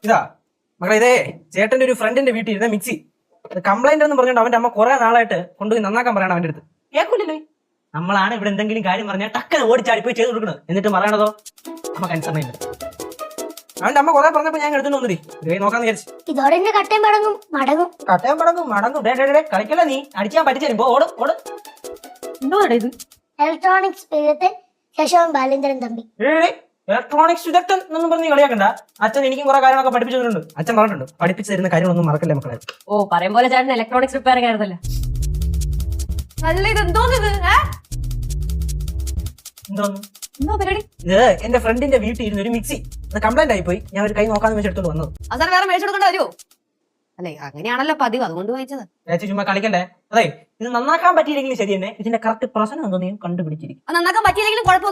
ഇതാ മകളെ, ഇതേ ചേട്ടന്റെ ഒരു ഫ്രണ്ടിന്റെ വീട്ടിൽ ഇരുന്ന മിക്സി കംപ്ലൈന്റ് എന്ന് പറഞ്ഞിട്ട് അവന്റെ അമ്മ കുറെ നാളായിട്ട് കൊണ്ടുപോയി നന്നാക്കാൻ പറയണം അവന്റെ അടുത്ത്. കേൾക്കൂലേ? നമ്മളാണ് ഇവിടെ എന്തെങ്കിലും കാര്യം പറഞ്ഞാൽ ടക്കനെ ഓടിച്ചാടി പോയി ചെയ്ത് കൊടുക്കുന്നത്. എന്നിട്ട് പറയണതോ അമ്മ കൺസർണില്ല. അവന്റെ അമ്മ കുറെ പറഞ്ഞപ്പോ ഞാൻ എടുത്തു വന്നതി നോക്കാന്ന് വിചാരിച്ചു. ഇതോടെ എന്റെ കട്ടയും പടങ്ങും മടങ്ങും. കട്ടയം പടങ്ങും മടങ്ങും. കളിക്കല്ല നീ, അടിച്ചാൻ പറ്റിച്ചേരും. ഓട് ഓട്. എന്തോ ഇത് ഇലക്ട്രോണിക്സ് വിദഗ്ധൻ ശശോൻ ബാലേന്ദ്രൻ തമ്പി. ഇലക്ട്രോണിക്സ് വിദഗ്ധൻ എന്നൊന്നും പറഞ്ഞ് കളിയാക്കണ്ട. അച്ഛൻ എനിക്കും കുറെ കാര്യങ്ങളൊക്കെ പഠിപ്പിച്ചു തന്നിട്ടുണ്ട്. അച്ഛൻ പറഞ്ഞിട്ടുണ്ട് പഠിപ്പിച്ചു തരുന്ന കാര്യങ്ങളൊന്നും മറക്കല്ലേ മക്കളെ. ഓ പറയും പോലെ ചേട്ടൻ ഇലക്ട്രോണിക്സ് റിപ്പയറിംഗ് ആയിരുന്നല്ലേ. നല്ല ഇത് എന്തോന്ന് എന്തോന്ന് എന്തോ പരിപാടി? ഇത് എന്റെ ഫ്രണ്ടിന്റെ വീട്ടിൽ ഇരുന്ന ഒരു മിക്സി കംപ്ലൈന്റ് ആയി പോയി. ഞാൻ ഒരു കൈ നോക്കാന്ന് വെച്ച് എടുത്തോണ്ട് വന്നത്. അവസാനം വേറെ മേടിച്ചു കൊടുക്കേണ്ട വരുമോ? അല്ലെ അങ്ങനെയാണല്ലോ പതിവ്, അതുകൊണ്ട് വായിച്ചത്. ചേച്ചി ചുമ്മാ കളിക്കണ്ടേ. അതെ, ഇത് നന്നാക്കാൻ പറ്റിയില്ലെങ്കിലും ശരി തന്നെ ഇതിന്റെ കറക്റ്റ് പ്രശ്നം എന്തോ നീ കണ്ടുപിടിച്ചിരിക്കും. നന്നാക്കാൻ പറ്റിയില്ലെങ്കിലും കുഴപ്പമില്ല.